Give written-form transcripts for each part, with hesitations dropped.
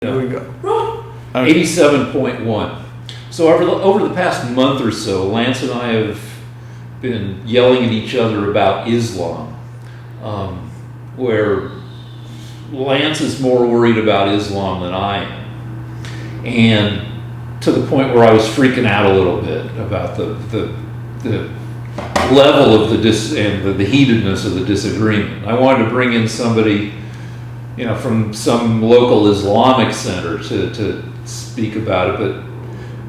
Here we go. 87.1. So over the past month or so, Lance and I have been yelling at each other about Islam, where Lance is more worried about Islam than I am, and to the point where I was freaking out a little bit about the level of the heatedness of the disagreement. I wanted to bring in somebody, from some local Islamic center to speak about it, but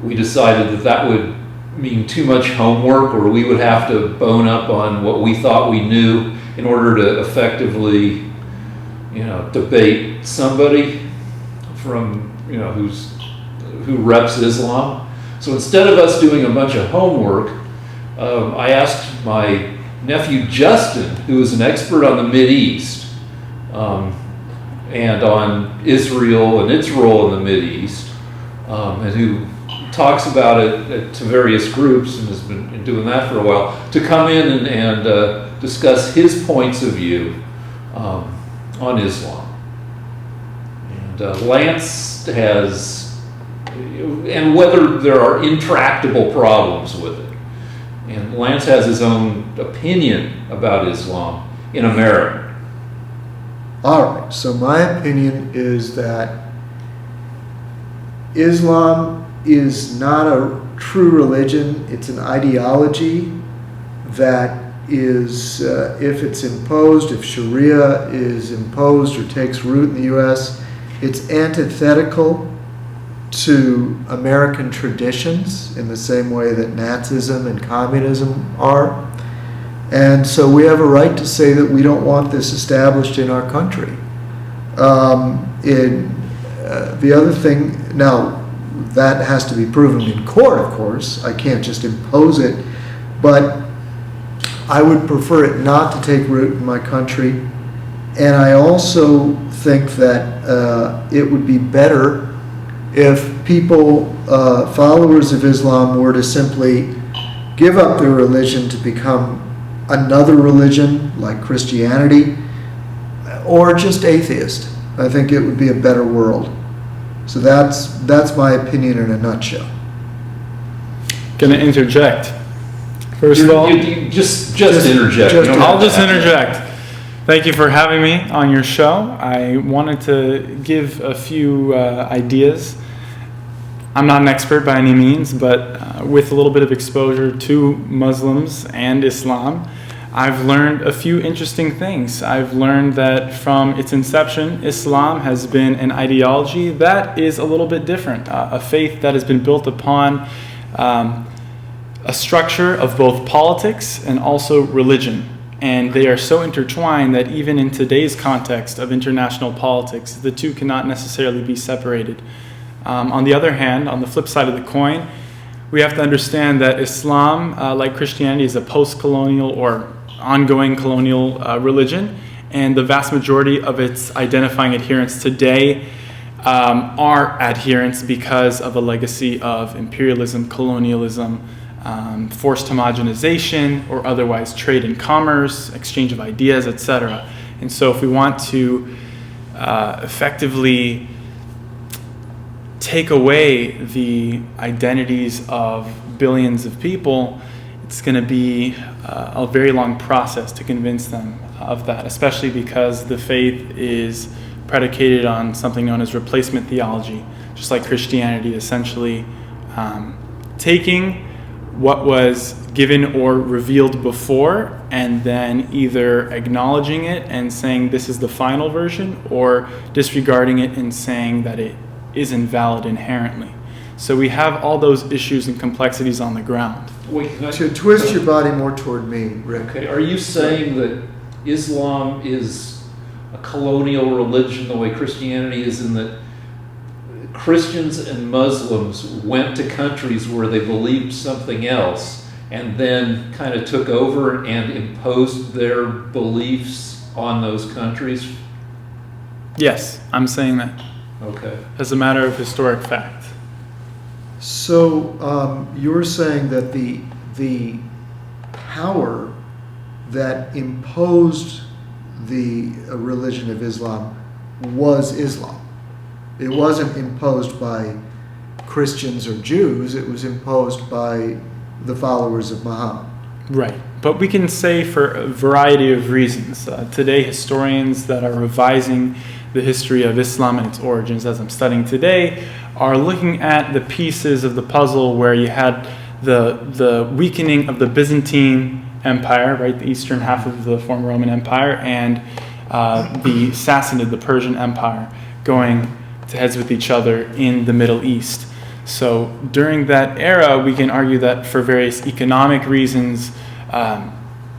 we decided that would mean too much homework, or we would have to bone up on what we thought we knew in order to effectively, debate somebody from, who reps Islam. So instead of us doing a bunch of homework, I asked my nephew Justin, who is an expert on the Mideast, and on Israel and its role in the Mideast, and who talks about it to various groups and has been doing that for a while, to come in and discuss his points of view on Islam. And Lance has, and whether there are intractable problems with it. And Lance has his own opinion about Islam in America. All right, so my opinion is that Islam is not a true religion. It's an ideology that is, if it's imposed, if Sharia is imposed or takes root in the U.S., it's antithetical to American traditions in the same way that Nazism and communism are. And so we have a right to say that we don't want this established in our country. The other thing, now, that has to be proven in court, of course. I can't just impose it. But I would prefer it not to take root in my country. And I also think that it would be better if people, followers of Islam, were to simply give up their religion to become another religion like Christianity, or just atheist. I think it would be a better world. So that's my opinion in a nutshell. Gonna interject. First of all, just interject. I'll just interject. Thank you for having me on your show. I wanted to give a few ideas. I'm not an expert by any means, but with a little bit of exposure to Muslims and Islam, I've learned a few interesting things. I've learned that from its inception, Islam has been an ideology that is a little bit different, a faith that has been built upon a structure of both politics and also religion. And they are so intertwined that even in today's context of international politics, the two cannot necessarily be separated. On the other hand, on the flip side of the coin, we have to understand that Islam, like Christianity, is a post-colonial or ongoing colonial religion, and the vast majority of its identifying adherents today are adherents because of a legacy of imperialism, colonialism, forced homogenization, or otherwise trade and commerce, exchange of ideas, etc. And so if we want to effectively take away the identities of billions of people, it's going to be a very long process to convince them of that, especially because the faith is predicated on something known as replacement theology, just like Christianity, essentially taking what was given or revealed before and then either acknowledging it and saying this is the final version, or disregarding it and saying that it is invalid inherently. So we have all those issues and complexities on the ground. Wait, To twist your body more toward me, Rick. Okay, are you saying that Islam is a colonial religion the way Christianity is, in that Christians and Muslims went to countries where they believed something else and then kind of took over and imposed their beliefs on those countries? Yes, I'm saying that. Okay. As a matter of historic fact. So you're saying that the power that imposed the religion of Islam was Islam? It wasn't imposed by Christians or Jews, it was imposed by the followers of Muhammad. Right. But we can say for a variety of reasons. Today, historians that are revising the history of Islam and its origins, as I'm studying today, are looking at the pieces of the puzzle where you had the weakening of the Byzantine Empire, right, the eastern half of the former Roman Empire, and the Sassanid, the Persian Empire, going to heads with each other in the Middle East. So during that era, we can argue that for various economic reasons,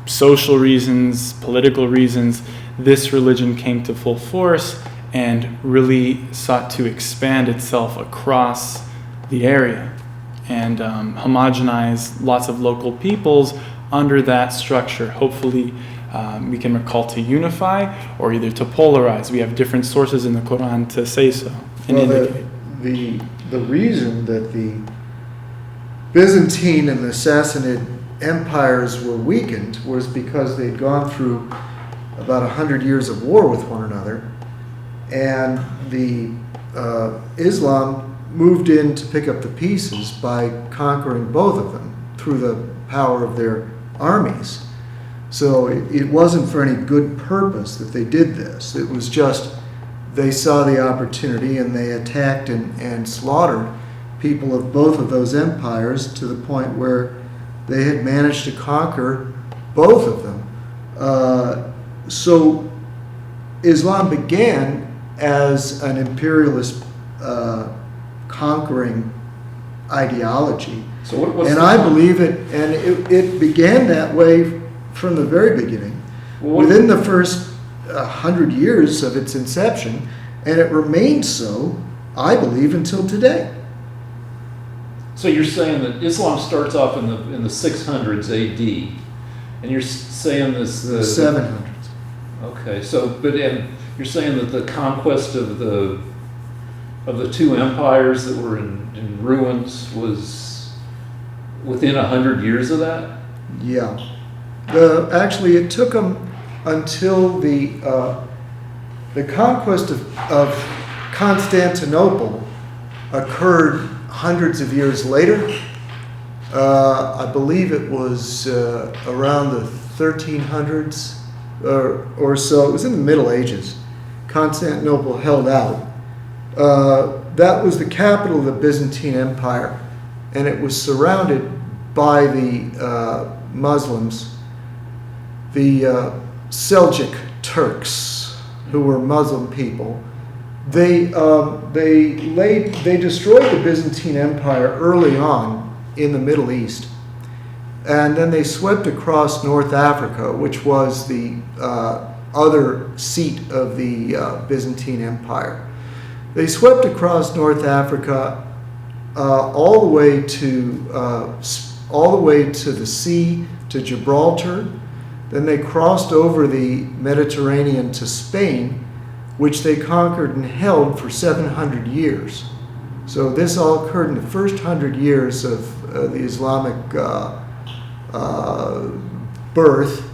social reasons, political reasons, this religion came to full force and really sought to expand itself across the area and homogenize lots of local peoples under that structure. Hopefully, we can recall to unify or either to polarize. We have different sources in the Quran to say so. And Well, the reason that the Byzantine and the Sassanid empires were weakened was because they'd gone through about 100 years of war with one another, and the Islam moved in to pick up the pieces by conquering both of them through the power of their armies. So it wasn't for any good purpose that they did this. It was just they saw the opportunity and they attacked and slaughtered people of both of those empires to the point where they had managed to conquer both of them. So Islam began as an imperialist conquering ideology. So what's and I believe it began that way from the very beginning. Within the first 100 years of its inception, and it remained so, I believe, until today. So you're saying that Islam starts off in the 600s AD, and you're saying this The 700s. Okay, and you're saying that the conquest of the two empires that were in ruins was within 100 years of that? Yeah. Actually, it took them until the conquest of Constantinople occurred hundreds of years later. I believe it was around the 1300s or so. It was in the Middle Ages. Constantinople held out. That was the capital of the Byzantine Empire, and it was surrounded by the Muslims, the Seljuk Turks, who were Muslim people. They destroyed the Byzantine Empire early on in the Middle East, and then they swept across North Africa, which was the other seat of the Byzantine Empire. They swept across North Africa all the way to the sea, to Gibraltar. Then they crossed over the Mediterranean to Spain, which they conquered and held for 700 years. So this all occurred in the first 100 years of the Islamic birth.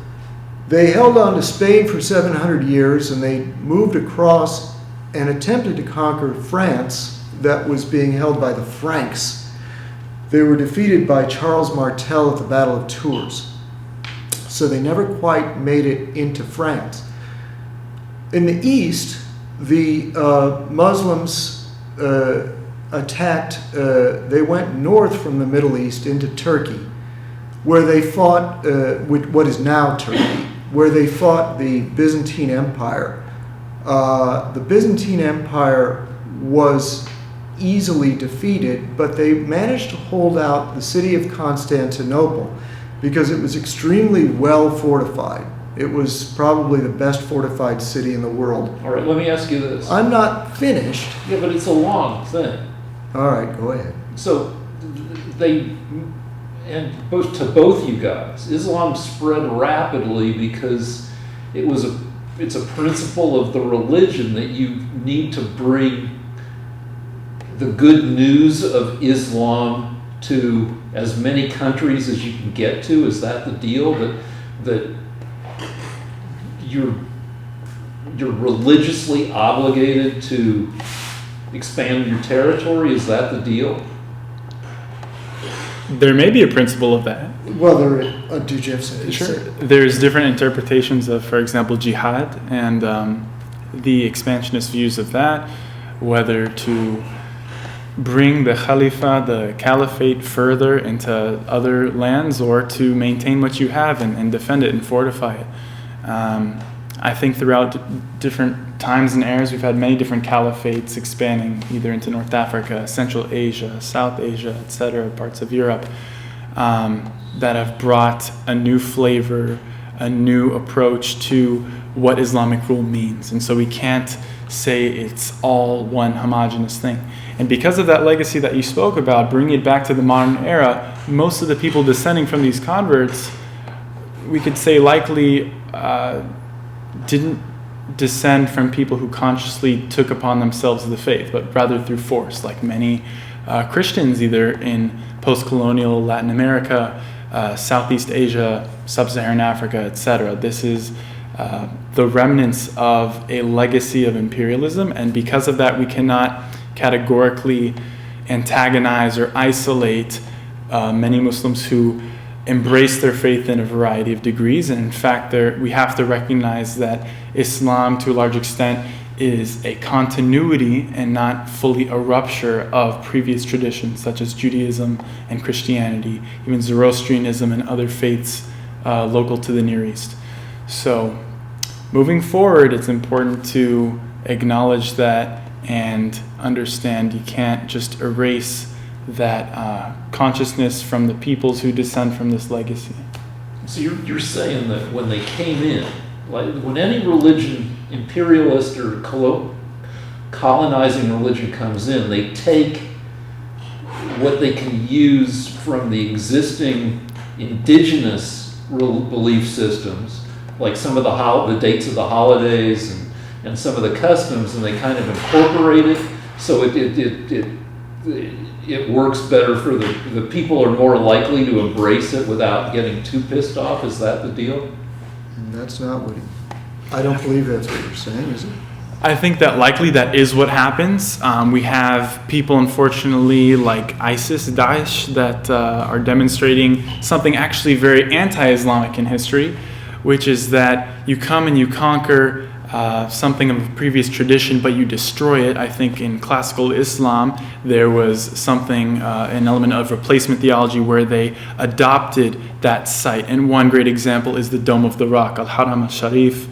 They held on to Spain for 700 years, and they moved across and attempted to conquer France that was being held by the Franks. They were defeated by Charles Martel at the Battle of Tours. So they never quite made it into France. In the east, the Muslims attacked, they went north from the Middle East into Turkey, where they fought, what is now Turkey, where they fought the Byzantine Empire. The Byzantine Empire was easily defeated, but they managed to hold out the city of Constantinople because it was extremely well fortified. It was probably the best fortified city in the world. All right, let me ask you this. I'm not finished. Yeah, but it's a long thing. All right, go ahead. So to both you guys, Islam spread rapidly because it's a principle of the religion that you need to bring the good news of Islam to as many countries as you can get to. Is that the deal? That you're religiously obligated to expand your territory? Is that the deal? There may be a principle of that. Well, did you have something to Sure. say? There's different interpretations of, for example, jihad and the expansionist views of that, whether to bring the Khalifa, the caliphate, further into other lands or to maintain what you have and defend it and fortify it. I think throughout different times and eras, we've had many different caliphates expanding either into North Africa, Central Asia, South Asia, etc., parts of Europe, that have brought a new flavor, a new approach to what Islamic rule means. And so we can't say it's all one homogenous thing. And because of that legacy that you spoke about, bringing it back to the modern era, most of the people descending from these converts, we could say likely didn't descend from people who consciously took upon themselves the faith, but rather through force, like many Christians either in post-colonial Latin America, Southeast Asia, Sub-Saharan Africa, etc. This is the remnants of a legacy of imperialism, and because of that we cannot categorically antagonize or isolate many Muslims who embrace their faith in a variety of degrees. And in fact, we have to recognize that Islam, to a large extent, is a continuity and not fully a rupture of previous traditions such as Judaism and Christianity, even Zoroastrianism and other faiths local to the Near East. So moving forward, it's important to acknowledge that and understand you can't just erase that consciousness from the peoples who descend from this legacy. So you're saying that when they came in, like when any religion, imperialist or colonizing religion comes in, they take what they can use from the existing indigenous belief systems, like some of the dates of the holidays and some of the customs, and they kind of incorporate it so it works better for the people are more likely to embrace it without getting too pissed off. Is that the deal? That's not what I don't believe that's what you're saying, is it? I think that likely that is what happens. We have people, unfortunately, like ISIS, Daesh, that are demonstrating something actually very anti-Islamic in history, which is that you come and you conquer something of a previous tradition, but you destroy it. I think in classical Islam, there was something, an element of replacement theology where they adopted that site. And one great example is the Dome of the Rock, Al-Haram al-Sharif,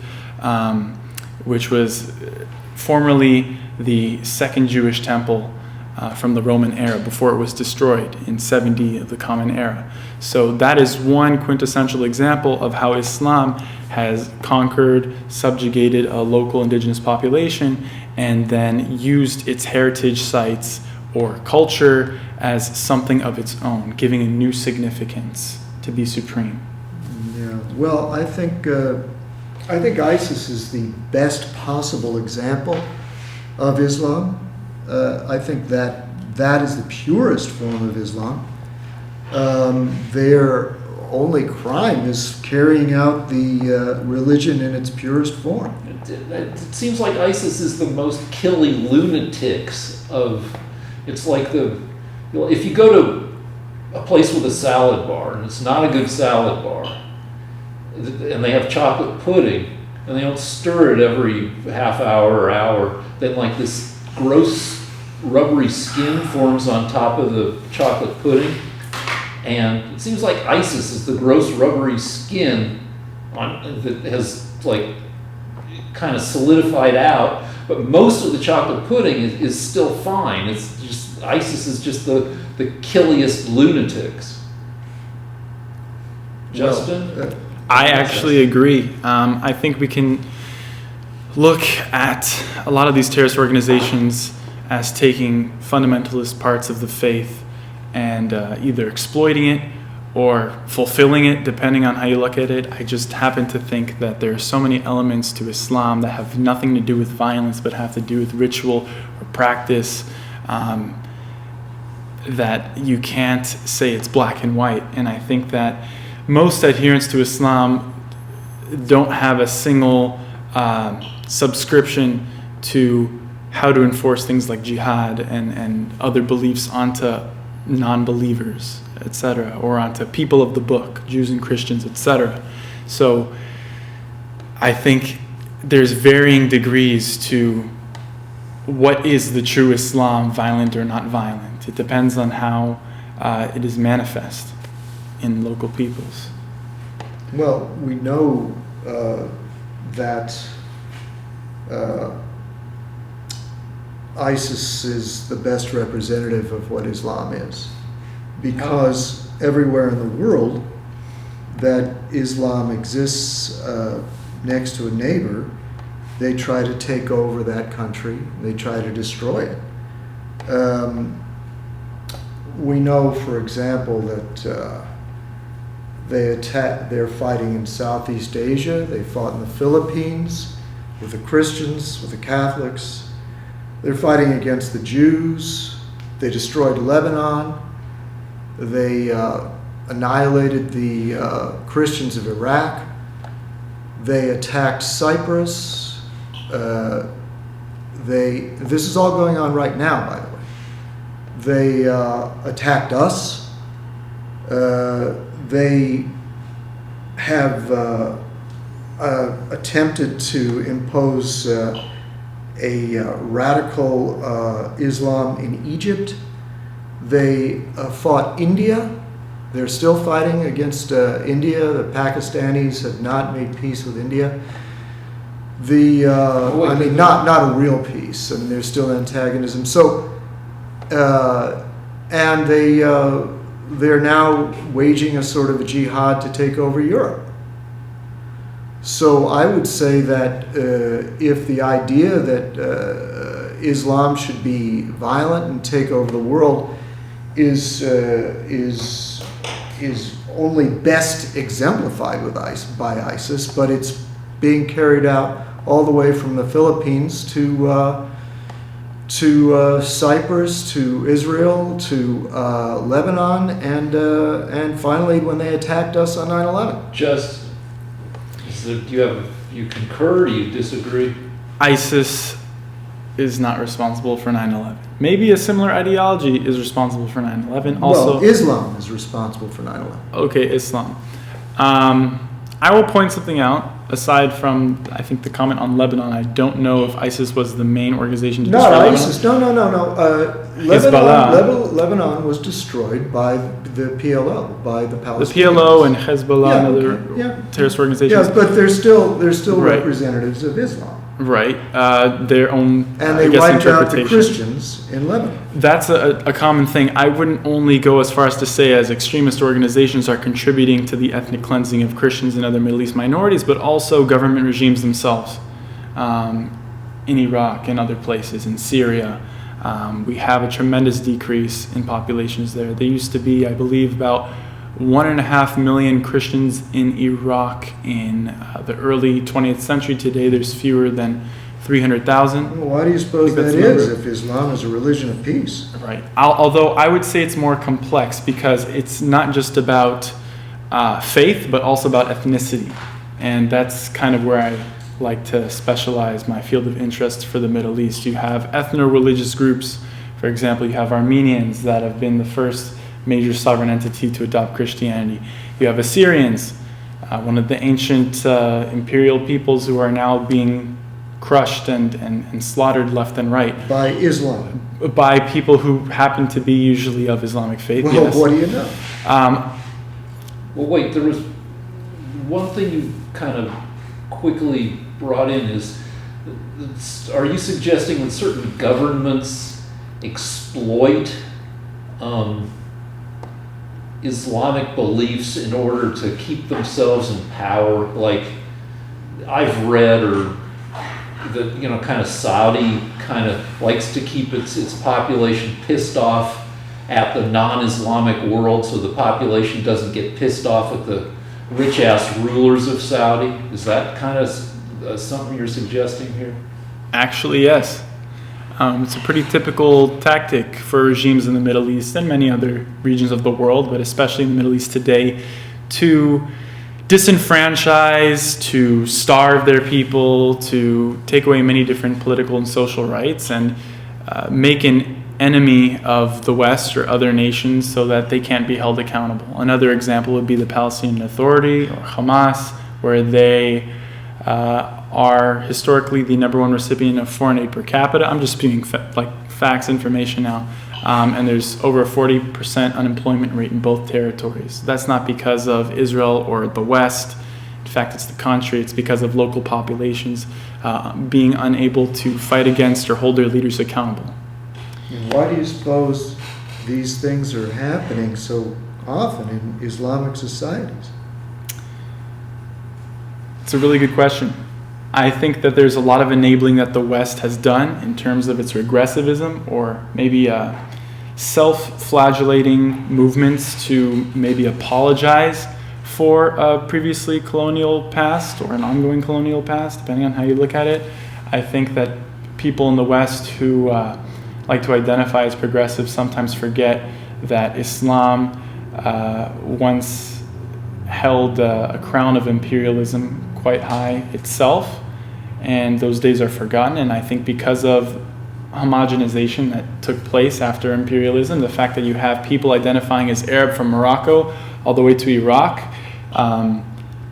which was formerly the second Jewish temple from the Roman era before it was destroyed in 70 of the Common Era. So that is one quintessential example of how Islam has conquered, subjugated a local indigenous population, and then used its heritage sites or culture as something of its own, giving a new significance to be supreme. Yeah. Well, I think ISIS is the best possible example of Islam. I think that is the purest form of Islam. Their only crime is carrying out the religion in its purest form. It seems like ISIS is the most killy lunatics of. It's like if you go to a place with a salad bar and it's not a good salad bar, and they have chocolate pudding and they don't stir it every half hour or hour, then like this gross rubbery skin forms on top of the chocolate pudding. And it seems like ISIS is the gross rubbery skin that has like kind of solidified out, but most of the chocolate pudding is still fine. It's just ISIS is just the killiest lunatics. Justin? I actually agree. I think we can look at a lot of these terrorist organizations as taking fundamentalist parts of the faith and either exploiting it or fulfilling it, depending on how you look at it. I just happen to think that there are so many elements to Islam that have nothing to do with violence, but have to do with ritual or practice, that you can't say it's black and white. And I think that most adherents to Islam don't have a single subscription to how to enforce things like jihad and other beliefs onto non-believers, etc., or onto people of the book, Jews and Christians, etc. So I think there's varying degrees to what is the true Islam, violent or not violent. It depends on how it is manifest in local peoples. Well, we know that ISIS is the best representative of what Islam is, because everywhere in the world that Islam exists next to a neighbor, they try to take over that country. They try to destroy it. We know, for example, that they're fighting in Southeast Asia. They fought in the Philippines with the Christians, with the Catholics. They're fighting against the Jews. They destroyed Lebanon. They annihilated the Christians of Iraq. They attacked Cyprus. This is all going on right now, by the way. They attacked us. They have attempted to impose a radical Islam in Egypt. They fought India. They're still fighting against India. The Pakistanis have not made peace with India. Not a real peace. I mean, there's still antagonism. So, and they're now waging a sort of a jihad to take over Europe. So I would say that if the idea that Islam should be violent and take over the world is only best exemplified by ISIS, but it's being carried out all the way from the Philippines to Cyprus, to Israel, to Lebanon, and finally when they attacked us on 9/11. Do you concur? Do you disagree? ISIS is not responsible for 9/11. Maybe a similar ideology is responsible for 9/11. Also, well, Islam is responsible for 9/11. Okay, Islam. I will point something out. Aside from, I think, the comment on Lebanon, I don't know if ISIS was the main organization to destroy Not Lebanon. ISIS. No. Lebanon was destroyed by the PLO, by the Palestinians. The PLO and Hezbollah and other terrorist organizations. Yeah, but they're still Right. representatives of Islam. Right. Their own, And they wiped out the Christians in Lebanon. That's a common thing. I wouldn't only go as far as to say as extremist organizations are contributing to the ethnic cleansing of Christians and other Middle East minorities, but also government regimes themselves in Iraq and other places, in Syria. We have a tremendous decrease in populations there. There used to be, I believe, about 1.5 million Christians in Iraq in the early 20th century. Today there's fewer than 300,000. Well, why do you suppose that is if Islam is a religion of peace? Right. Although I would say it's more complex because it's not just about faith, but also about ethnicity. And that's kind of where I like to specialize my field of interest for the Middle East. You have ethno-religious groups. For example, you have Armenians that have been the first major sovereign entity to adopt Christianity. You have Assyrians, one of the ancient imperial peoples who are now being crushed and slaughtered left and right. By Islam. By people who happen to be usually of Islamic faith. Well, yes. what do you know? Well, wait, there was one thing you kind of quickly brought in is, are you suggesting that certain governments exploit Islamic beliefs in order to keep themselves in power? Like, I've read that, kind of Saudi kind of likes to keep its population pissed off at the non-Islamic world so the population doesn't get pissed off at the rich-ass rulers of Saudi. Is that kind of something you're suggesting here? Actually, yes. It's a pretty typical tactic for regimes in the Middle East and many other regions of the world, but especially in the Middle East today, to disenfranchise, to starve their people, to take away many different political and social rights, and make an enemy of the West or other nations so that they can't be held accountable. Another example would be the Palestinian Authority or Hamas, where they are historically the number one recipient of foreign aid per capita. I'm just spewing facts, information now. And there's over a 40% unemployment rate in both territories. That's not because of Israel or the West. In fact, it's the contrary. It's because of local populations being unable to fight against or hold their leaders accountable. And why do you suppose these things are happening so often in Islamic societies? It's a really good question. I think that there's a lot of enabling that the West has done in terms of its regressivism, or maybe self-flagellating movements to maybe apologize for a previously colonial past or an ongoing colonial past, depending on how you look at it. I think that people in the West who like to identify as progressive sometimes forget that Islam once held a crown of imperialism quite high itself, and those days are forgotten. And I think because of homogenization that took place after imperialism, the fact that you have people identifying as Arab from Morocco all the way to Iraq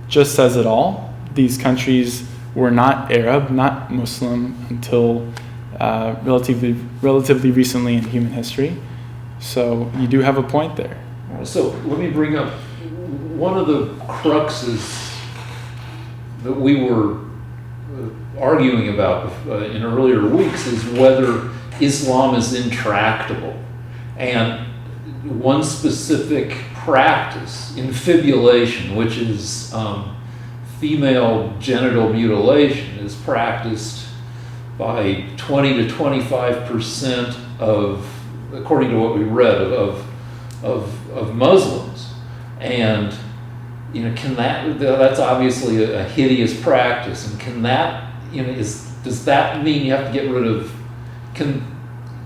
just says it all. These countries were not Arab, not Muslim until relatively recently in human history. So you do have a point there. So let me bring up one of the cruxes that we were arguing about in earlier weeks is whether Islam is intractable. And one specific practice, infibulation, which is female genital mutilation, is practiced by 20 to 25% of, according to what we read, of Muslims. And can that's obviously a hideous practice, and can that, does that mean you have to get rid of, can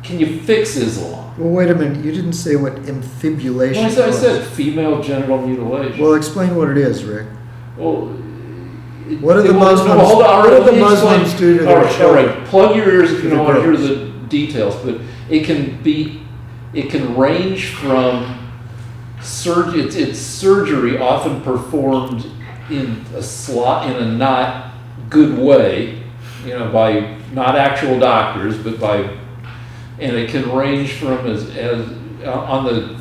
you fix Islam? Well, wait a minute, you didn't say what infibulation was. I said female genital mutilation. Well, explain what it is, Rick. Well, what do the Muslims, what do the Muslims do to their children? All right, plug your ears if you don't want to hear the details, but it can range from it's surgery often performed in a not good way, by not actual doctors, but and it can range from as on the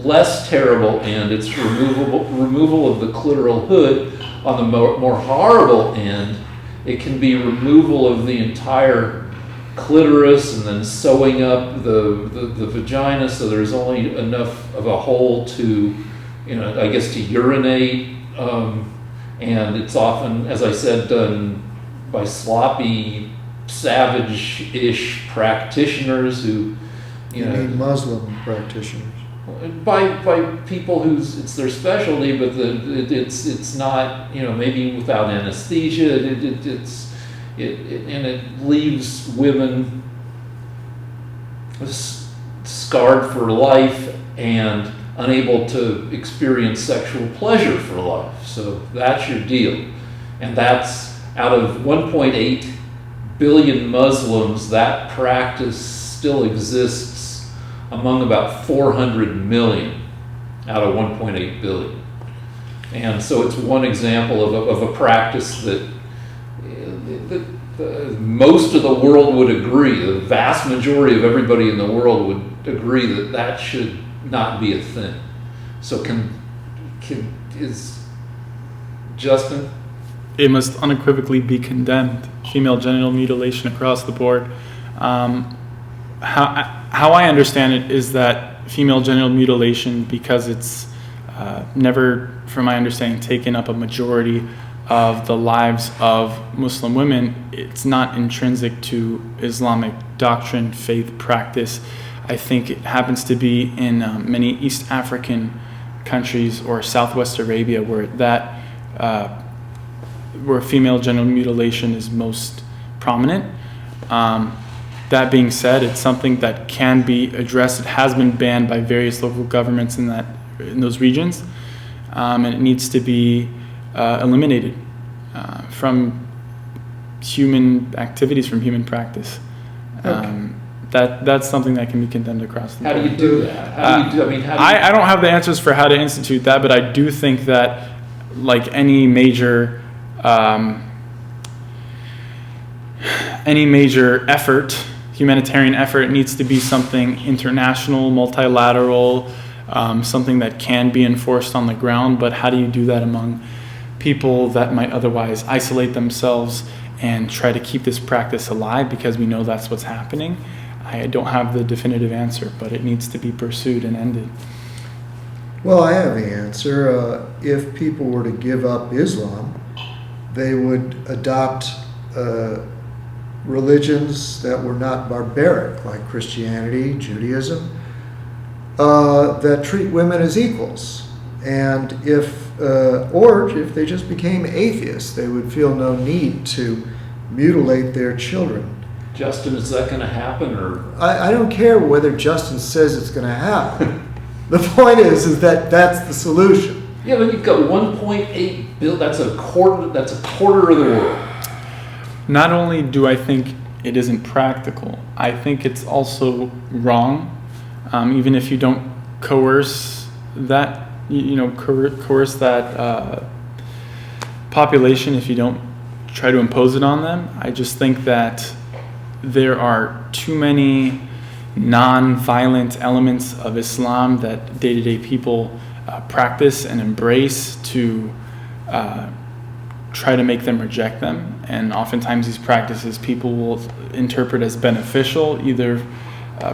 less terrible end, it's removal of the clitoral hood. On the more horrible end, it can be removal of the entire clitoris and then sewing up the vagina so there's only enough of a hole to, I guess, to urinate. And it's often, as I said, done by sloppy, savage-ish practitioners who, You mean Muslim practitioners? By people whose it's their specialty, but it's not, maybe without anesthesia. And it leaves women scarred for life and unable to experience sexual pleasure for life. So that's your deal. And that's out of 1.8 billion Muslims, that practice still exists among about 400 million out of 1.8 billion. And so it's one example of a practice that most of the world would agree, the vast majority of everybody in the world would agree that should not be a thing. So is Justin? It must unequivocally be condemned. Female genital mutilation across the board. How I understand it is that female genital mutilation, because it's never, from my understanding, taken up a majority of the lives of Muslim women, it's not intrinsic to Islamic doctrine, faith, practice. I think it happens to be in many East African countries or Southwest Arabia where where female genital mutilation is most prominent. That being said, it's something that can be addressed. It has been banned by various local governments in those regions. and it needs to be eliminated from human activities, from human practice. That's something that can be condemned across the board. How do you do that? How do you do? I mean, how do you? I don't have the answers for how to institute that, but I do think that, like any major effort, humanitarian effort, it needs to be something international, multilateral, something that can be enforced on the ground. But how do you do that among people that might otherwise isolate themselves and try to keep this practice alive, because we know that's what's happening? I don't have the definitive answer, but it needs to be pursued and ended. Well, I have the answer. If people were to give up Islam, they would adopt religions that were not barbaric, like Christianity, Judaism, that treat women as equals. And or if they just became atheists, they would feel no need to mutilate their children. Justin, is that going to happen, or? I don't care whether Justin says it's going to happen. The point is that that's the solution. Yeah, but you've got 1.8 billion. That's a quarter. That's a quarter of the world. Not only do I think it isn't practical, I think it's also wrong. Even if you don't coerce that, coerce that population, if you don't try to impose it on them, I just think that there are too many non-violent elements of Islam that day-to-day people practice and embrace to try to make them reject them. And oftentimes these practices people will interpret as beneficial, either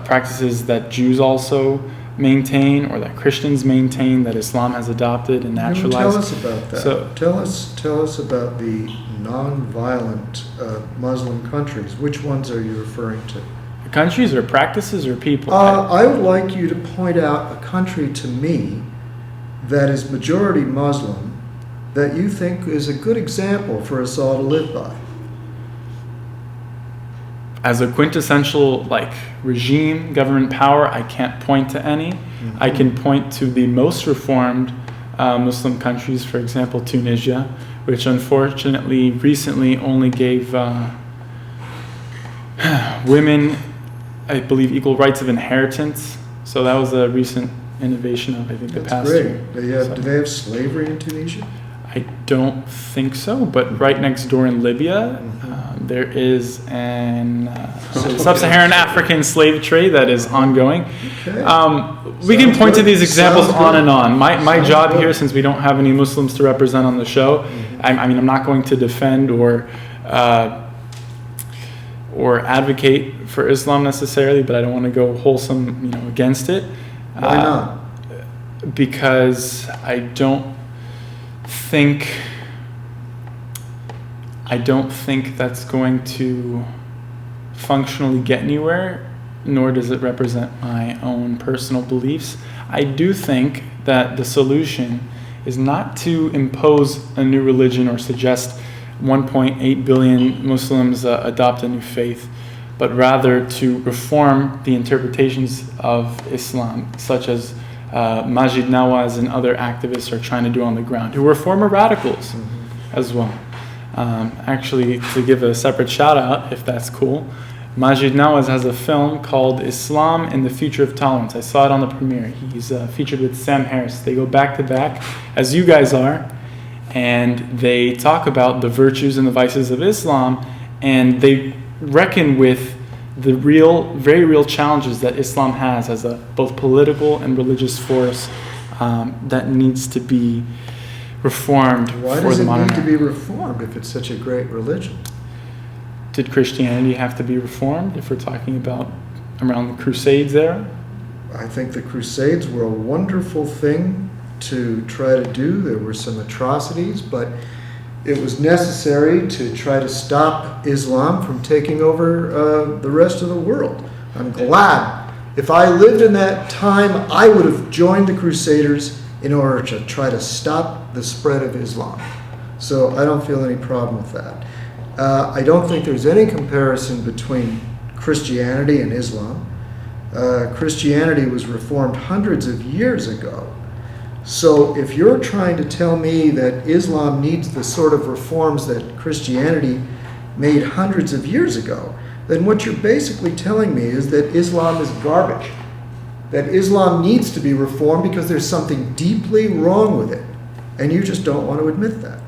practices that Jews also maintain or that Christians maintain, that Islam has adopted and naturalized. Tell us about that. So, tell us about the non-violent Muslim countries. Which ones are you referring to? Countries or practices or people? I would like you to point out a country to me that is majority Muslim that you think is a good example for us all to live by. As a quintessential regime, government power, I can't point to any. Mm-hmm. I can point to the most reformed Muslim countries, for example, Tunisia, which unfortunately recently only gave women, I believe, equal rights of inheritance. So that was a recent innovation of, I think, the past year. That's great. Do they have slavery in Tunisia? I don't think so, but right next door in Libya, there is an sub-Saharan African slave trade that is ongoing. Okay. We can point to these examples on and on. My job here, since we don't have any Muslims to represent on the show, I'm not going to defend or advocate for Islam necessarily, but I don't want to go wholesome, against it. Why not? Because I don't think that's going to functionally get anywhere, nor does it represent my own personal beliefs. I do think that the solution is not to impose a new religion or suggest 1.8 billion Muslims adopt a new faith, but rather to reform the interpretations of Islam, such as Majid Nawaz and other activists are trying to do on the ground, who were former radicals as well. Actually, to give a separate shout out, if that's cool, Majid Nawaz has a film called Islam and the Future of Tolerance. I saw it on the premiere. He's featured with Sam Harris. They go back to back, as you guys are, and they talk about the virtues and the vices of Islam, and they reckon with the very real challenges that Islam has as a both political and religious force that needs to be reformed for the modern era. Why does it need to be reformed if it's such a great religion? Did Christianity have to be reformed if we're talking about around the Crusades era? I think the Crusades were a wonderful thing to try to do. There were some atrocities, but it was necessary to try to stop Islam from taking over the rest of the world. I'm glad. If I lived in that time, I would have joined the Crusaders in order to try to stop the spread of Islam. So I don't feel any problem with that. I don't think there's any comparison between Christianity and Islam. Christianity was reformed hundreds of years ago. So if you're trying to tell me that Islam needs the sort of reforms that Christianity made hundreds of years ago, then what you're basically telling me is that Islam is garbage. That Islam needs to be reformed because there's something deeply wrong with it. And you just don't want to admit that.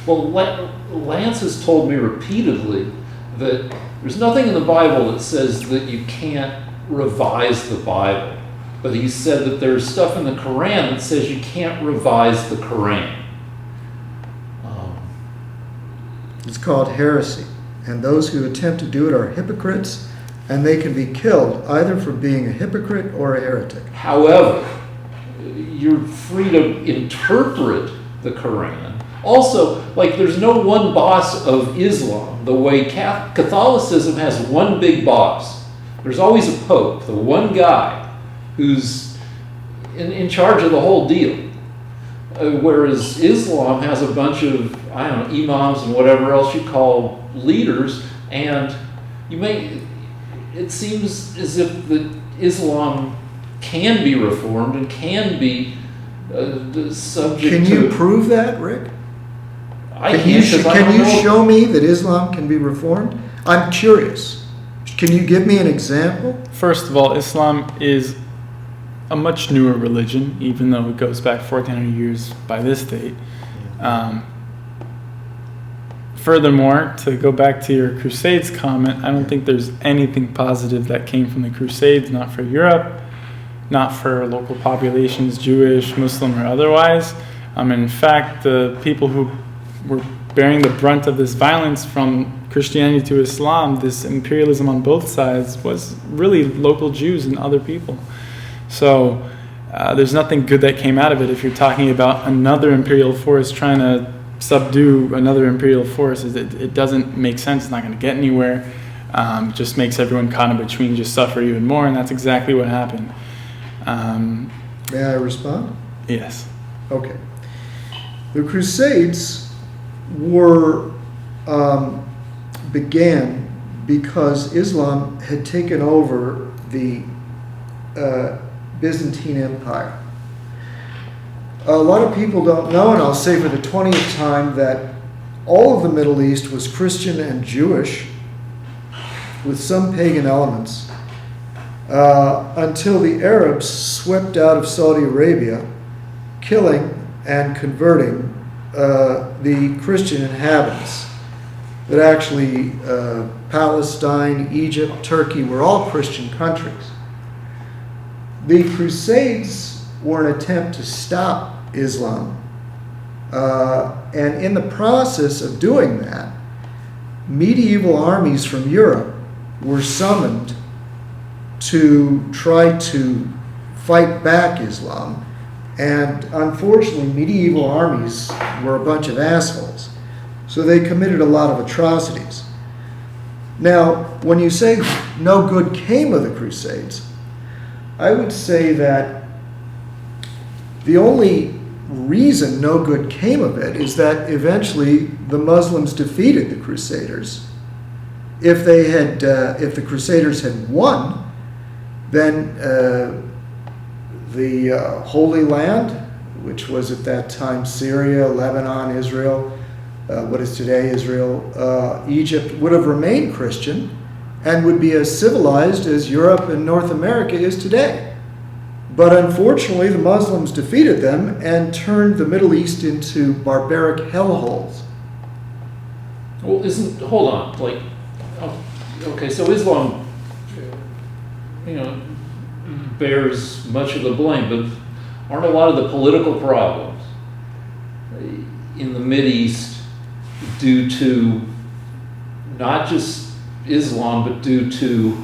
Well, Lance has told me repeatedly that there's nothing in the Bible that says that you can't revise the Bible. But he said that there's stuff in the Quran that says you can't revise the Quran. It's called heresy. And those who attempt to do it are hypocrites, and they can be killed either for being a hypocrite or a heretic. However, you're free to interpret the Quran. Also, like, there's no one boss of Islam, the way Catholicism has one big boss. There's always a pope, the one guy who's in charge of the whole deal. Whereas Islam has a bunch of, I don't know, imams and whatever else you call leaders, and it seems as if Islam can be reformed and can be subject to... Can you prove that, Rick? Can you show me that Islam can be reformed? I'm curious. Can you give me an example? First of all, Islam is a much newer religion, even though it goes back 1,400 years by this date. Furthermore, to go back to your Crusades comment, I don't think there's anything positive that came from the Crusades, not for Europe, not for local populations, Jewish, Muslim, or otherwise. In fact, the people who were bearing the brunt of this violence from Christianity to Islam, this imperialism on both sides, was really local Jews and other people. So there's nothing good that came out of it if you're talking about another imperial force trying to subdue another imperial force. It doesn't make sense. It's not going to get anywhere. Just makes everyone caught in between just suffer even more, and that's exactly what happened. May I respond? Yes. Okay. The Crusades began because Islam had taken over the Byzantine Empire. A lot of people don't know, and I'll say for the 20th time, that all of the Middle East was Christian and Jewish, with some pagan elements, until the Arabs swept out of Saudi Arabia, killing and converting the Christian inhabitants. That actually Palestine, Egypt, Turkey were all Christian countries. The Crusades were an attempt to stop Islam. And in the process of doing that, medieval armies from Europe were summoned to try to fight back Islam. And unfortunately, medieval armies were a bunch of assholes. So they committed a lot of atrocities. Now, when you say no good came of the Crusades, I would say that the only reason no good came of it is that eventually the Muslims defeated the Crusaders. If the Crusaders had won, then the Holy Land, which was at that time Syria, Lebanon, Israel, what is today Israel, Egypt, would have remained Christian and would be as civilized as Europe and North America is today. But unfortunately, the Muslims defeated them and turned the Middle East into barbaric hellholes. Well, hold on, okay, so Islam, bears much of the blame, but aren't a lot of the political problems in the Mideast due to not just Islam, but due to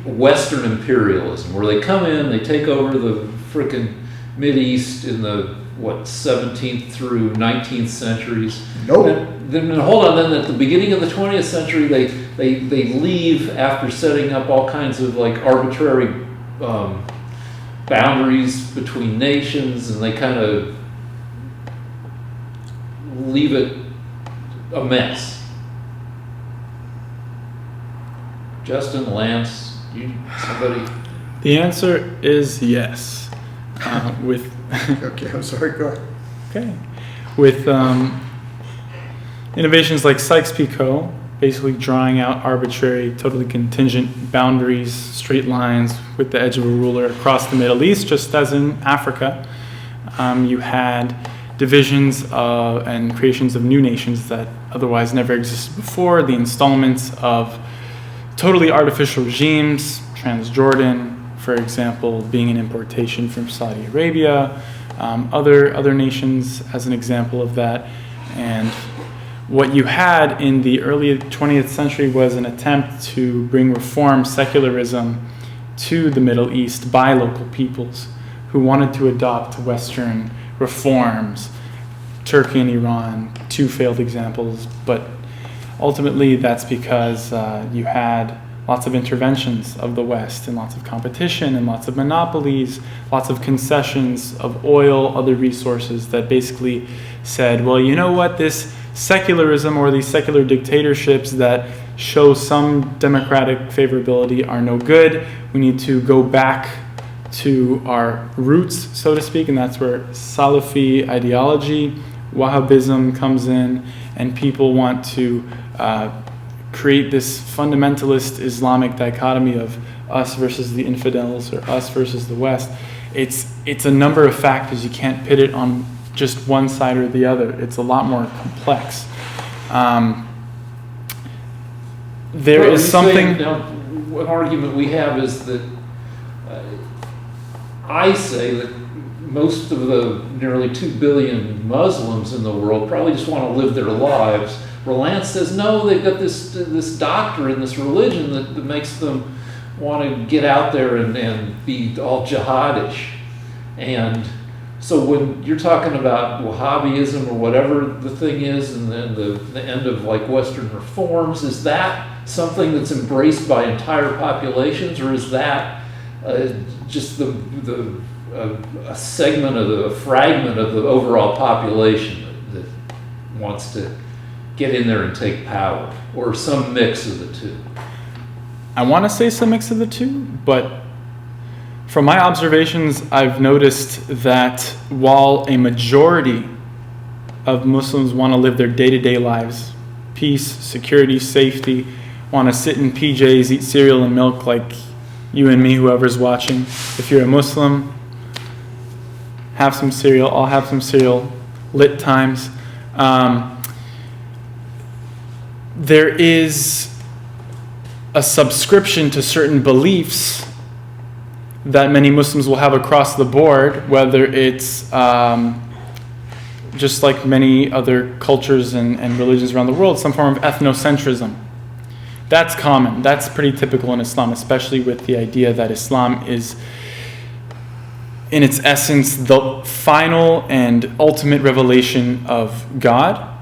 Western imperialism, where they come in, they take over the frickin' Mideast in the 17th through 19th centuries. Nope. Then hold on. Then at the beginning of the 20th century, they leave after setting up all kinds of arbitrary boundaries between nations, and they kind of leave it a mess. Justin, Lance, somebody? The answer is yes. With Okay, I'm sorry, go ahead. okay, with innovations like Sykes-Picot, basically drawing out arbitrary, totally contingent boundaries, straight lines with the edge of a ruler across the Middle East, just as in Africa. You had divisions and creations of new nations that otherwise never existed before, the installments of totally artificial regimes, Transjordan, for example, being an importation from Saudi Arabia, other nations as an example of that. And what you had in the early 20th century was an attempt to bring reform, secularism to the Middle East by local peoples who wanted to adopt Western reforms. Turkey and Iran, two failed examples, but ultimately that's because you had lots of interventions of the West and lots of competition and lots of monopolies, lots of concessions of oil, other resources that basically said, well, you know what, this secularism or these secular dictatorships that show some democratic favorability are no good. We need to go back to our roots, so to speak, and that's where Salafi ideology, Wahhabism comes in, and people want to create this fundamentalist Islamic dichotomy of us versus the infidels or us versus the West. It's a number of factors. You can't pit it on just one side or the other. It's a lot more complex. There Well, is you something. say, now, one argument we have is that I say that most of the nearly 2 billion Muslims in the world probably just want to live their lives. Lance says, no, they've got this doctrine, this religion that makes them want to get out there and be all jihadish. And so when you're talking about Wahhabism or whatever the thing is, and then the end of like Western reforms, is that something that's embraced by entire populations, or is that just a segment of a fragment of the overall population that wants to get in there and take power, or some mix of the two? I want to say some mix of the two, but from my observations, I've noticed that while a majority of Muslims want to live their day-to-day lives, peace, security, safety, want to sit in PJs, eat cereal and milk like you and me, whoever's watching. If you're a Muslim, have some cereal. I'll have some cereal. Lit times. There is a subscription to certain beliefs that many Muslims will have across the board, whether it's just like many other cultures and religions around the world, some form of ethnocentrism. That's common. That's pretty typical in Islam, especially with the idea that Islam is, in its essence, the final and ultimate revelation of God.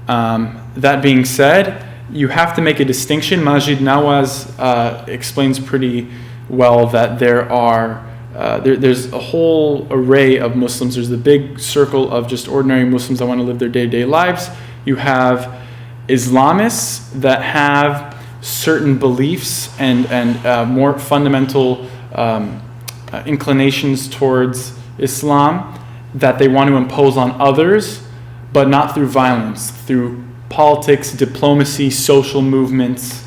That being said, you have to make a distinction. Majid Nawaz explains pretty well that there's a whole array of Muslims. There's the big circle of just ordinary Muslims that want to live their day-to-day lives. You have Islamists that have certain beliefs and more fundamental inclinations towards Islam that they want to impose on others, but not through violence, through politics, diplomacy, social movements,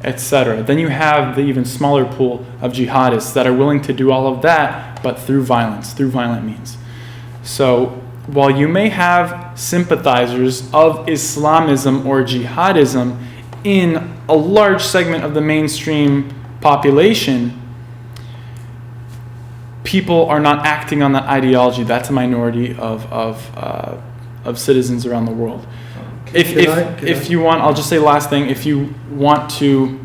etc. Then you have the even smaller pool of jihadists that are willing to do all of that, but through violence, through violent means. So while you may have sympathizers of Islamism or jihadism in a large segment of the mainstream population, people are not acting on that ideology. That's a minority of citizens around the world. If you want, I'll just say last thing, if you want to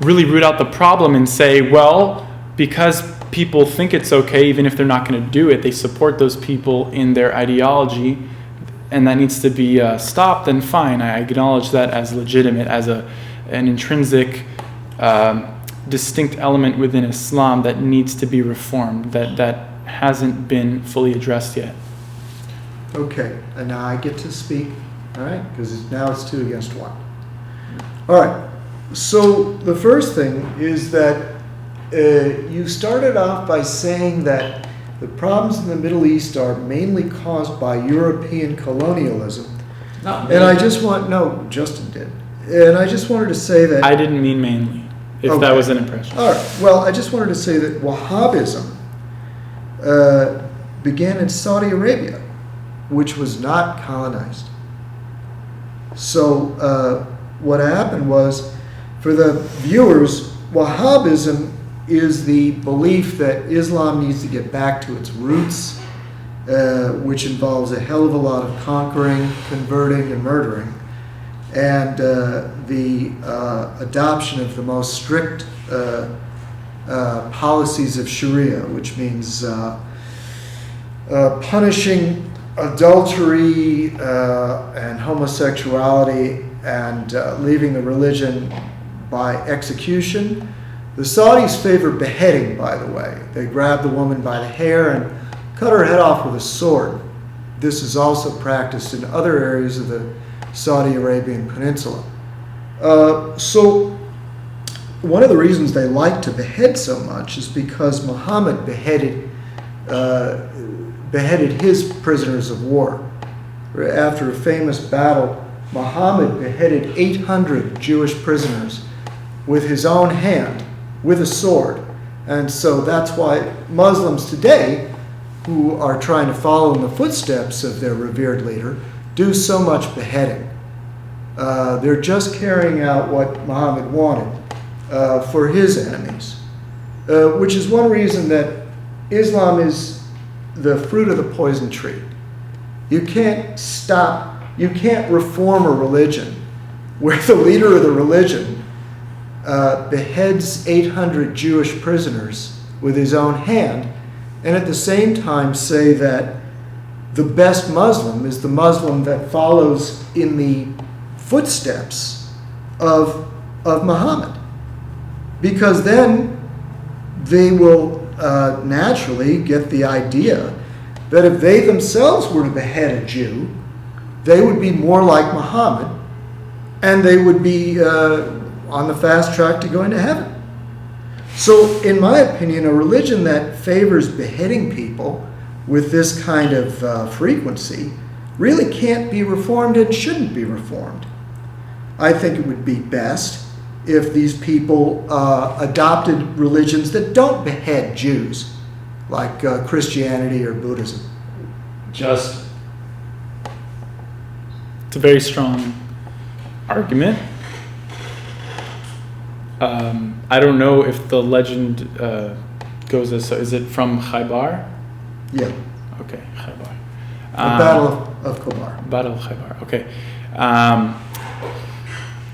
really root out the problem and say, well, because people think it's okay, even if they're not going to do it, they support those people in their ideology, and that needs to be stopped, then fine. I acknowledge that as legitimate, as an intrinsic, distinct element within Islam that needs to be reformed, that hasn't been fully addressed yet. Okay, and now I get to speak, all right? Because now it's 2 against 1. All right, So the first thing is that you started off by saying that the problems in the Middle East are mainly caused by European colonialism. Not And I me. just want, no, Justin did. And I just wanted to say that. I didn't mean mainly, if that Okay. was an impression. All right. Well, I just wanted to say that Wahhabism began in Saudi Arabia, which was not colonized. So what happened was, for the viewers, Wahhabism is the belief that Islam needs to get back to its roots, which involves a hell of a lot of conquering, converting, and murdering, and the adoption of the most strict policies of Sharia, which means punishing adultery and homosexuality and leaving the religion by execution. The Saudis favor beheading, by the way. They grab the woman by the hair and cut her head off with a sword. This is also practiced in other areas of the Saudi Arabian Peninsula. So one of the reasons they like to behead so much is because Muhammad beheaded his prisoners of war. After a famous battle, Muhammad beheaded 800 Jewish prisoners with his own hand, with a sword. And so that's why Muslims today, who are trying to follow in the footsteps of their revered leader, do so much beheading. They're just carrying out what Muhammad wanted for his enemies, which is one reason that Islam is the fruit of the poison tree. You can't reform a religion where the leader of the religion beheads 800 Jewish prisoners with his own hand, and at the same time say that the best Muslim is the Muslim that follows in the footsteps of Muhammad. Because then they will naturally get the idea that if they themselves were to behead a Jew, they would be more like Muhammad, and they would be on the fast track to going to heaven. So, in my opinion, a religion that favors beheading people with this kind of frequency really can't be reformed and shouldn't be reformed. I think it would be best if these people adopted religions that don't behead Jews, like Christianity or Buddhism. Just It's a very strong argument. I don't know if the legend goes as so. Is it from Khaybar? Yeah, Okay, Khaybar. the Battle of Khobar. Battle of Khaybar. Okay.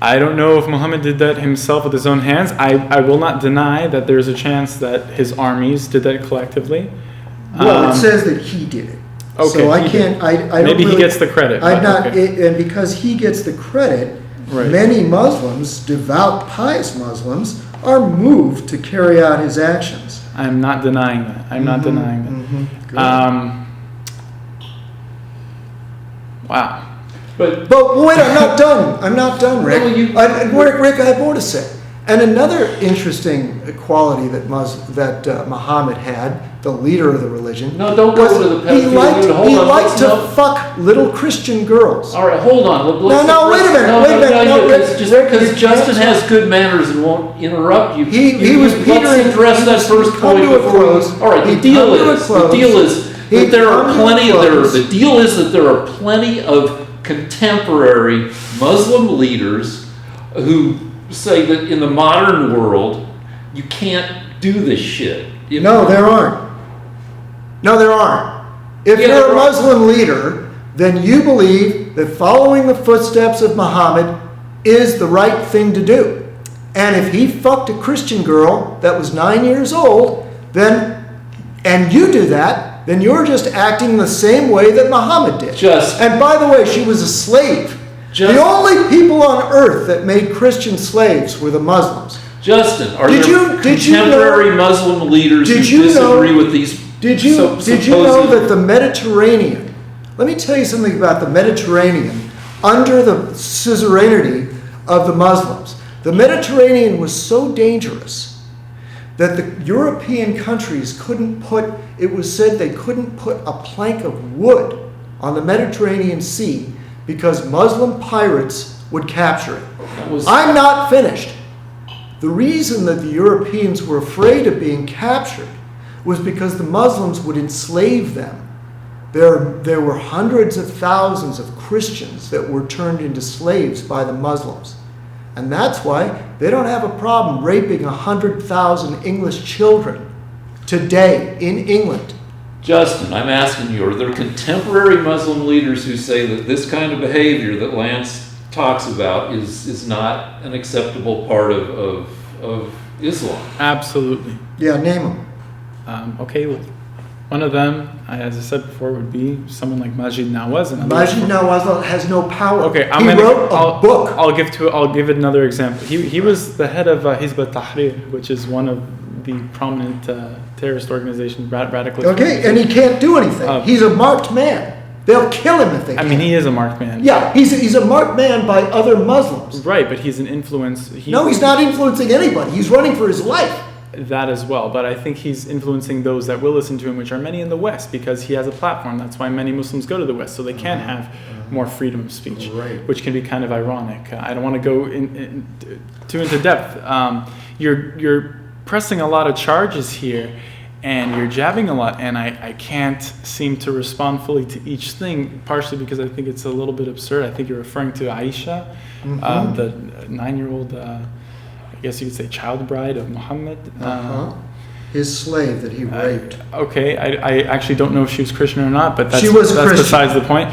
I don't know if Muhammad did that himself with his own hands. I will not deny that there's a chance that his armies did that collectively. Well, it says that he did it. Okay, So I he can't, did. I don't Maybe he really- gets the credit. I'm but not, okay. and because he gets the credit, Right. many Muslims, devout, pious Muslims, are moved to carry out his actions. I'm not denying that. I'm not denying that. Good. Wow. but But wait, I'm not done. I'm not done, Rick. Well, you- Rick, I have more to say. And another interesting quality that Muhammad had, the leader of the religion, No, don't go was to the he pedophilia. liked, Hold he on, liked let's to not- fuck little Christian girls. all right, hold on. No, wait a minute, wait a minute, no, Rick, just Rick, because you Justin can't has good manners and won't interrupt you. He was petering. Let's address he that was first come point to a before. close. All right, the He'd deal come to a is close. that He'd there are come to a plenty. close. The deal is that there are plenty of contemporary Muslim leaders who say that in the modern world you can't do this shit. No, there aren't. No, there aren't. If Yeah, you're a there are. Muslim leader, then you believe that following the footsteps of Muhammad is the right thing to do. And if he fucked a Christian girl that was 9 years old, and you do that, then you're just acting the same way that Muhammad did. And by the way, she was a slave. The only people on earth that made Christian slaves were the Muslims. Justin, are Did there you know- contemporary Muslim leaders who Did you disagree know- with these? Did you know supposed- that the Mediterranean, let me tell you something about the Mediterranean under the suzerainty of the Muslims. The Mediterranean was so dangerous that the European countries couldn't put, it was said they couldn't put a plank of wood on the Mediterranean Sea because Muslim pirates would capture it. I'm not finished. The reason that the Europeans were afraid of being captured was because the Muslims would enslave them. There were hundreds of thousands of Christians that were turned into slaves by the Muslims. And that's why they don't have a problem raping 100,000 English children today in England. Justin, I'm asking you, are there contemporary Muslim leaders who say that this kind of behavior that Lance talks about is not an acceptable part of Islam? Absolutely. Yeah, name them. Okay, well, one of them, as I said before, would be someone like Majid Nawaz. Majid Nawaz has no power. Okay, he wrote a book. I'll give it another example. He was the head of Hizb ut-Tahrir, which is one of the prominent terrorist organizations, radical. Okay, and he can't do anything. He's a marked man. They'll kill him if they can. I mean, he is a marked man. Yeah, he's a marked man by other Muslims. Right, but he's an influence. No, he's not influencing anybody. He's running for his life. That as well, but I think he's influencing those that will listen to him, which are many in the West, because he has a platform. That's why many Muslims go to the West, so they can have more freedom of speech, Right. which can be kind of ironic. I don't want to go too into depth. You're pressing a lot of charges here, and you're jabbing a lot, and I can't seem to respond fully to each thing, partially because I think it's a little bit absurd. I think you're referring to Aisha, the 9-year-old... I guess you could say child bride of Muhammad. His slave that he raped. Okay, I actually don't know if she was Christian or not, but that's Christian. besides the point.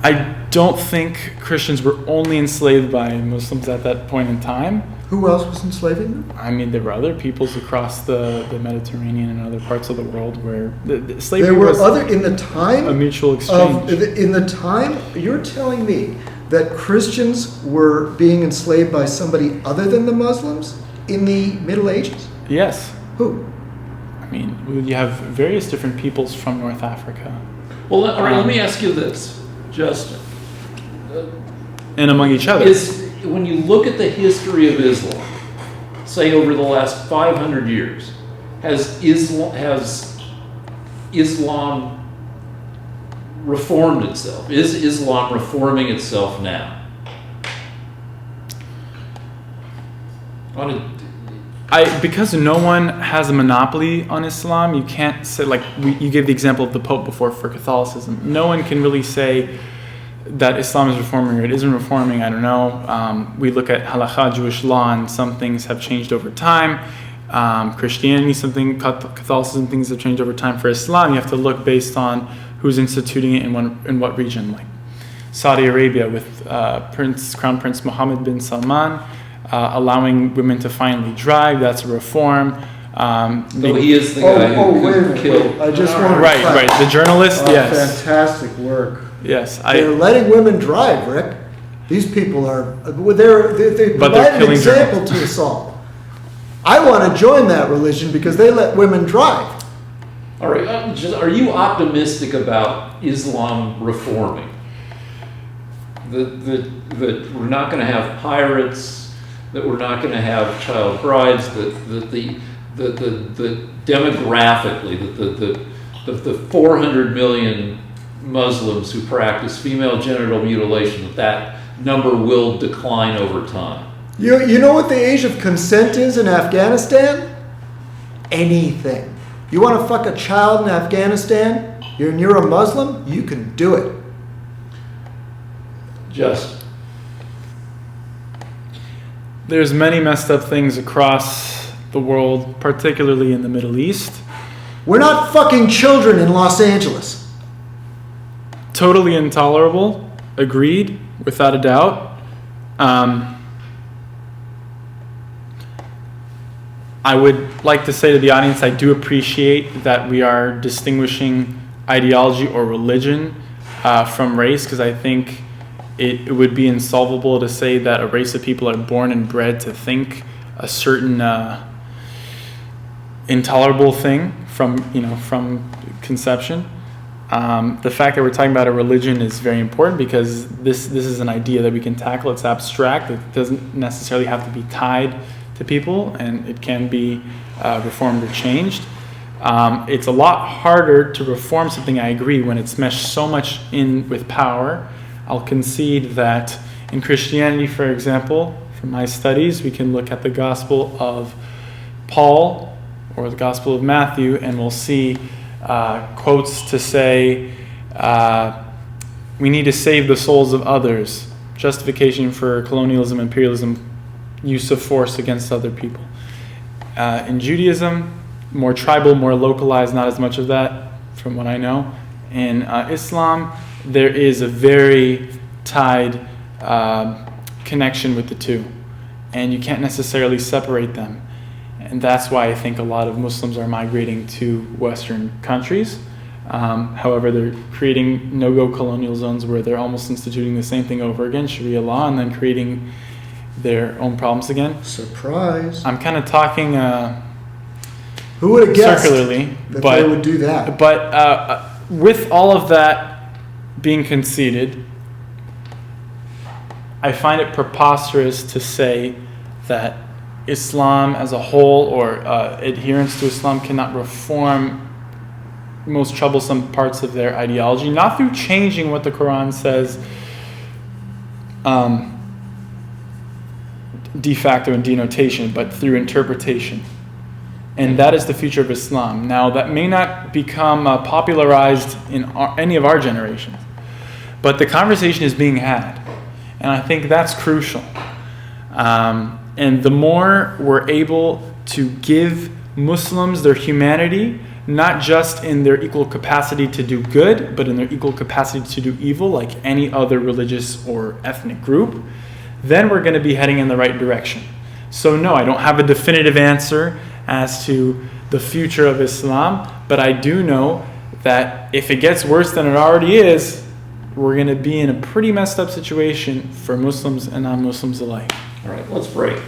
I don't think Christians were only enslaved by Muslims at that point in time. Who else was enslaving them? I mean, there were other peoples across the Mediterranean and other parts of the world where the slavery There were was other in the time a mutual exchange. in the time you're telling me that Christians were being enslaved by somebody other than the Muslims in the Middle Ages? Yes. Who? I mean, you have various different peoples from North Africa. Well, all right, let me ask you this, Justin. And among each other. When you look at the history of Islam, say over the last 500 years, has Islam reformed itself? Is Islam reforming itself now? Because no one has a monopoly on Islam, you can't say, like you gave the example of the Pope before for Catholicism. No one can really say that Islam is reforming or it isn't reforming. I don't know. We look at halakha, Jewish law, and some things have changed over time. Christianity, Catholicism, things have changed over time. For Islam, you have to look based on who's instituting it in what region. Like Saudi Arabia with Crown Prince Mohammed bin Salman allowing women to finally drive. That's a reform. So he is the guy who killed. I just want to right. The journalist, yes. Fantastic work. Yes, they're letting women drive, Rick. These people are. They but provide an killing example to us all. I want to join that religion because they let women drive. All right. Are you optimistic about Islam reforming? That we're not going to have pirates, that we're not going to have child brides, that the demographically, the 400 million Muslims who practice female genital mutilation, that number will decline over time. You know what the age of consent is in Afghanistan? Anything. You want to fuck a child in Afghanistan? You're a Muslim? You can do it. Just. There's many messed up things across the world, particularly in the Middle East. We're not fucking children in Los Angeles. Totally intolerable. Agreed, without a doubt. I would like to say to the audience, I do appreciate that we are distinguishing ideology or religion from race, because I think it would be insolvable to say that a race of people are born and bred to think a certain intolerable thing from conception. The fact that we're talking about a religion is very important because this is an idea that we can tackle. It's abstract. It doesn't necessarily have to be tied to people, and it can be reformed or changed. It's a lot harder to reform something, I agree, when it's meshed so much in with power. I'll concede that in Christianity, for example, from my studies, we can look at the Gospel of Paul or the Gospel of Matthew, and we'll see quotes to say, we need to save the souls of others, justification for colonialism, imperialism, use of force against other people. In Judaism, more tribal, more localized, not as much of that from what I know. In Islam, there is a very tied connection with the two, and you can't necessarily separate them. And that's why I think a lot of Muslims are migrating to Western countries. However, they're creating no-go colonial zones where they're almost instituting the same thing over again, Sharia law, and then creating their own problems again. Surprise. I'm kind of talking Who would have guessed circularly, that but they would do that? But with all of that being conceded, I find it preposterous to say that Islam as a whole or adherence to Islam cannot reform most troublesome parts of their ideology, not through changing what the Quran says de facto and denotation, but through interpretation. And that is the future of Islam. Now, that may not become popularized in any of our generations, but the conversation is being had. And I think that's crucial. And the more we're able to give Muslims their humanity, not just in their equal capacity to do good, but in their equal capacity to do evil, like any other religious or ethnic group, then we're going to be heading in the right direction. So no, I don't have a definitive answer as to the future of Islam, but I do know that if it gets worse than it already is, we're going to be in a pretty messed up situation for Muslims and non-Muslims alike. All right, let's break.